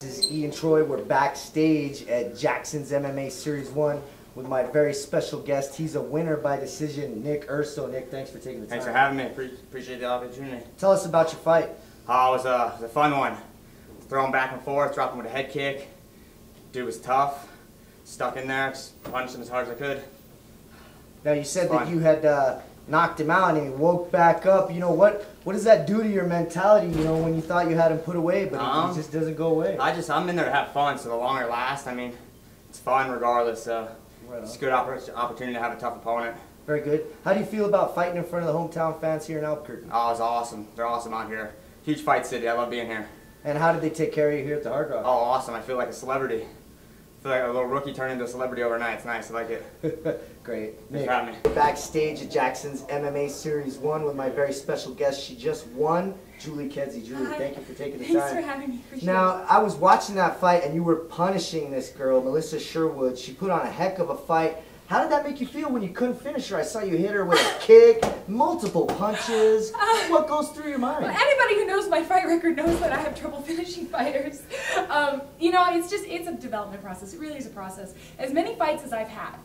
This is Ian Troy. We're backstage at Jackson's MMA Series 1 with my very special guest. He's a winner by decision, Nick Urso. Nick, thanks for taking the time. Thanks for having me. Appreciate the opportunity. Tell us about your fight. Oh, it was a fun one. Throwing back and forth, dropping with a head kick. Dude was tough. Stuck in there, just punched him as hard as I could. Now, you said that you had knocked him out and he woke back up. You know, what does that do to your mentality, you know, when you thought you had him put away, but he just doesn't go away? I'm in there to have fun, so the longer it lasts, I mean, it's fun regardless. It's a good opportunity to have a tough opponent. Very good. How do you feel about fighting in front of the hometown fans here in Albuquerque? Oh, it's awesome. They're awesome out here. Huge fight city. I love being here. And how did they take care of you here at the Hard Rock? Oh, awesome. I feel like a celebrity. I feel like a little rookie turned into a celebrity overnight. It's nice. I like it. Great. Thanks for having me. Backstage at Jackson's MMA Series 1 with my very special guest. She just won, Julie Kedzie. Julie, thank you for taking the time. Thanks for having me. Appreciate now, it. I was watching that fight and you were punishing this girl, Melissa Sherwood. She put on a heck of a fight. How did that make you feel when you couldn't finish her? I saw you hit her with a kick, multiple punches. What goes through your mind? Well, anybody who knows my fight record knows that I have trouble finishing fighters. You know, it's a development process. It really is a process. As many fights as I've had,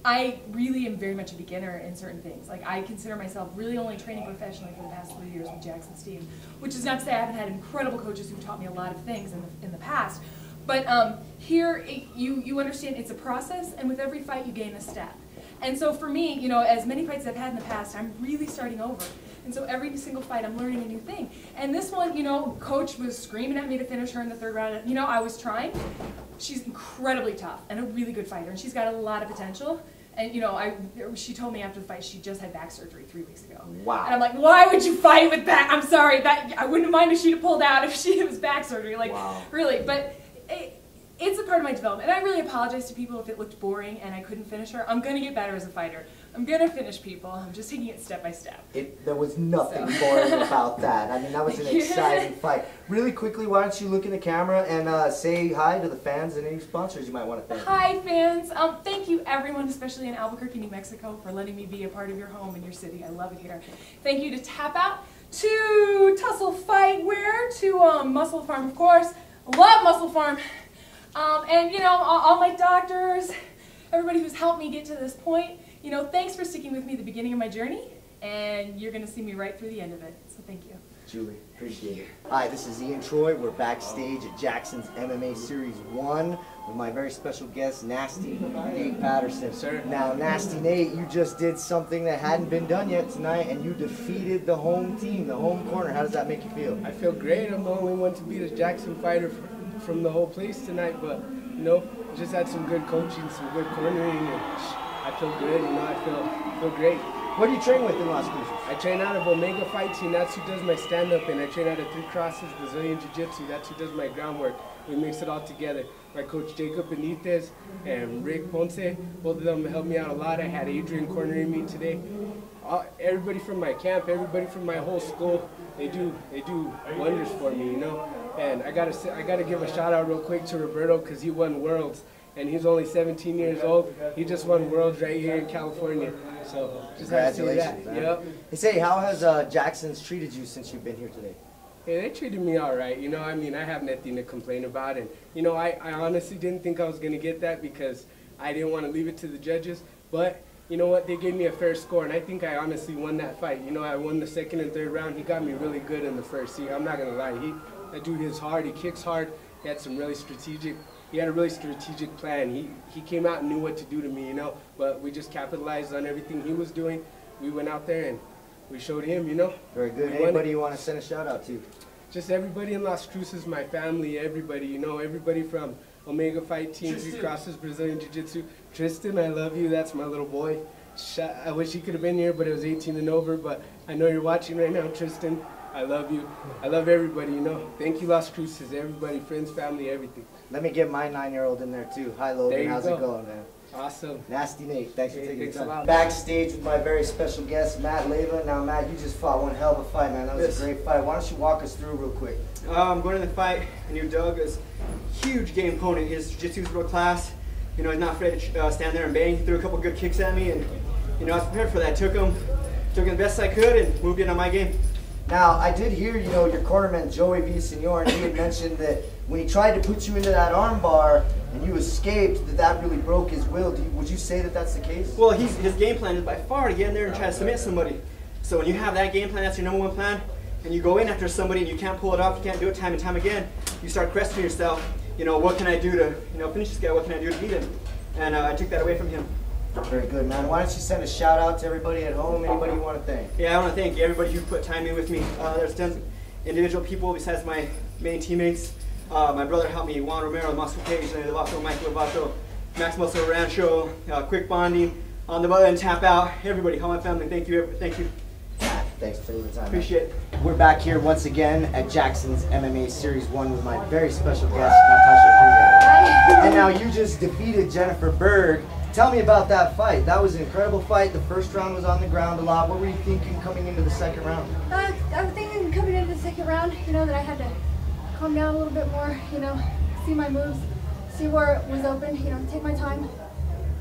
I really am very much a beginner in certain things. Like, I consider myself really only training professionally for the past 3 years with Jackson's team, which is not to say I haven't had incredible coaches who taught me a lot of things in the past. But here, you understand it's a process, and with every fight you gain a step. And so for me, you know, as many fights I've had in the past, I'm really starting over. And so every single fight I'm learning a new thing. And this one, you know, coach was screaming at me to finish her in the third round. You know, I was trying. She's incredibly tough and a really good fighter, and she's got a lot of potential. And, you know, she told me after the fight she just had back surgery 3 weeks ago. Wow. And I'm like, why would you fight with that? I'm sorry, I wouldn't mind if she'd have pulled out if it was back surgery. Like, wow. Really. But it's a part of my development. And I really apologize to people if it looked boring and I couldn't finish her. I'm going to get better as a fighter. I'm going to finish people. I'm just taking it step by step. There was nothing boring about that. I mean, that was an exciting fight. Really quickly, why don't you look in the camera and say hi to the fans and any sponsors you might want to thank. Hi, fans. Thank you, everyone, especially in Albuquerque, New Mexico, for letting me be a part of your home and your city. I love it here. Thank you to Tap Out, to Tussle Fightwear, to Muscle Farm, of course. Love Muscle Farm. And, you know, all my doctors, everybody who's helped me get to this point, you know, thanks for sticking with me at the beginning of my journey, and you're going to see me right through the end of it, so thank you. Julie, appreciate it. Hi, this is Ian Troy. We're backstage at Jackson's MMA Series 1 with my very special guest, Nasty Nate Patterson. Sir. Now, Nasty Nate, you just did something that hadn't been done yet tonight, and you defeated the home team, the home corner. How does that make you feel? I feel great. I'm the only one to beat a Jackson fighter from the whole place tonight, but, you know, just had some good coaching, some good cornering, and I feel good, you know, I feel great. What do you train with in Las Cruces? I train out of Omega Fight Team, that's who does my stand-up, and I train out of Three Crosses, Brazilian Jiu-Jitsu, that's who does my groundwork. We mix it all together. My coach Jacob Benitez and Rick Ponce, both of them helped me out a lot. I had Adrian cornering me today. Everybody from my camp, everybody from my whole school, they do wonders for me, you know. And I gotta give a shout out real quick to Roberto, because he won Worlds, and he's only 17 years old. He just won Worlds right here in California. So just congratulations. Man. Yep. Hey, say, how has Jackson's treated you since you've been here today? Hey, they treated me all right. You know, I mean, I have nothing to complain about, and you know, I honestly didn't think I was gonna get that because I didn't want to leave it to the judges, but. You know what, they gave me a fair score, and I think I honestly won that fight. You know, I won the second and third round. He got me really good in the first. See, I'm not going to lie. That dude hits hard. He kicks hard. He had a really strategic plan. He came out and knew what to do to me, you know. But we just capitalized on everything he was doing. We went out there and we showed him, you know. Very good. Anybody you want to send a shout out to? Just everybody in Las Cruces, my family, everybody, you know, everybody from Omega Fight Team, Three Crosses, Brazilian Jiu-Jitsu. Tristan, I love you. That's my little boy. I wish he could have been here, but it was 18 and over. But I know you're watching right now, Tristan. I love you. I love everybody, you know. Thank you, Las Cruces, everybody, friends, family, everything. Let me get my 9-year-old in there, too. Hi, Logan. How's it going, man? Awesome. Nasty Nate, thanks for taking the time. Backstage with my very special guest, Matt Leyva. Now, Matt, you just fought one hell of a fight, man. That was a great fight. Why don't you walk us through real quick? I'm going to the fight. I knew Doug is a huge game opponent. His jiu-jitsu is world class. You know, he's not afraid to stand there and bang. He threw a couple good kicks at me, and you know, I was prepared for that. Took him the best I could, and moved in on my game. Now, I did hear, you know, your cornerman, Joey Villaseñor, and he had mentioned that when he tried to put you into that arm bar and you escaped, that really broke his will. Would you say that that's the case? Well, his game plan is by far to get in there and try to submit somebody. So when you have that game plan, that's your #1 plan, and you go in after somebody and you can't pull it off, you can't do it time and time again, you start questioning yourself, what can I do to finish this guy, what can I do to beat him? And I took that away from him. Very good, man. Why don't you send a shout out to everybody at home, anybody you want to thank? Yeah, I want to thank everybody who put time in with me. There's tons of individual people besides my main teammates. My brother helped me, Juan Romero, Moscow Cage, Levato, Mike Levato, Max Muscle Rancho, Quick Bonding, On the Button, Tap Out, everybody, all my family, thank you. Thanks for taking the time. Appreciate it. We're back here once again at Jackson's MMA Series 1 with my very special guest, Natasha Krieger. And now you just defeated Jennifer Berg. Tell me about that fight. That was an incredible fight. The first round was on the ground a lot. What were you thinking coming into the second round? I was thinking coming into the second round, that I had to calm down a little bit more, see my moves, see where it was open, take my time.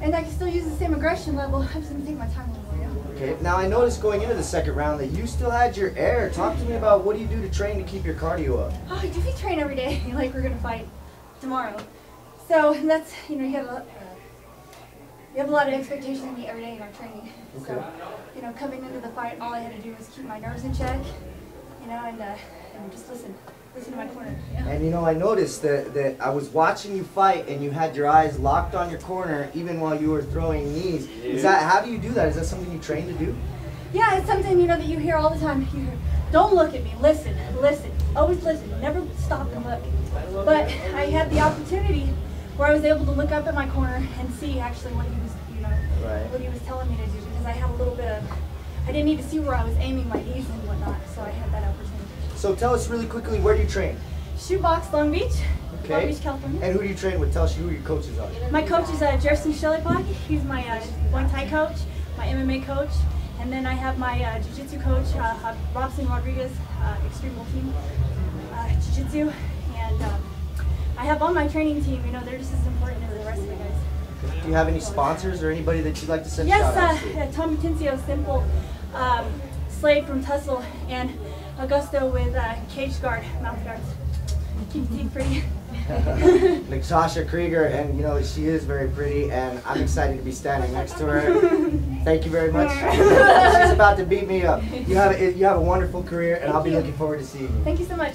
And I can still use the same aggression level. I'm just going to take my time a little more, Okay, now I noticed going into the second round that you still had your air. Talk to me about what do you do to train to keep your cardio up? Oh, I do train every day, like we're going to fight tomorrow. So that's, you have a lot of expectations of me every day in our training. Okay. So, coming into the fight, all I had to do was keep my nerves in check, and just listen to my corner. And I noticed that I was watching you fight and you had your eyes locked on your corner even while you were throwing knees. How do you do that? Is that something you train to do? Yeah, it's something, that you hear all the time. You hear, don't look at me, listen, always listen, never stop and look. But I had the opportunity where I was able to look up at my corner and see actually what he was, what he was telling me to do, because I had a little bit of, I didn't need to see where I was aiming my knees and whatnot, so I had that opportunity. So tell us really quickly, where do you train? Shoebox, Long Beach, Okay. Long Beach, California. And who do you train with? Tell us who your coaches are. My coach is Jerson Shellypog. He's my Muay Thai coach, my MMA coach, and then I have my Jiu-Jitsu coach, Robson Rodriguez, Extreme Team Jiu-Jitsu, and I have on my training team. They're just as important as the rest of the guys. Do you have any sponsors or anybody that you'd like to send shout outs to? Yes, Tommy Tincio, Simple, Slade from Tussle, and Augusto with Cage Guard, mouth guards. Keep the team pretty. Natasha Krieger, and she is very pretty, and I'm excited to be standing next to her. Thank you very much. She's about to beat me up. You have a wonderful career, and I'll be looking forward to seeing you. Thank you so much.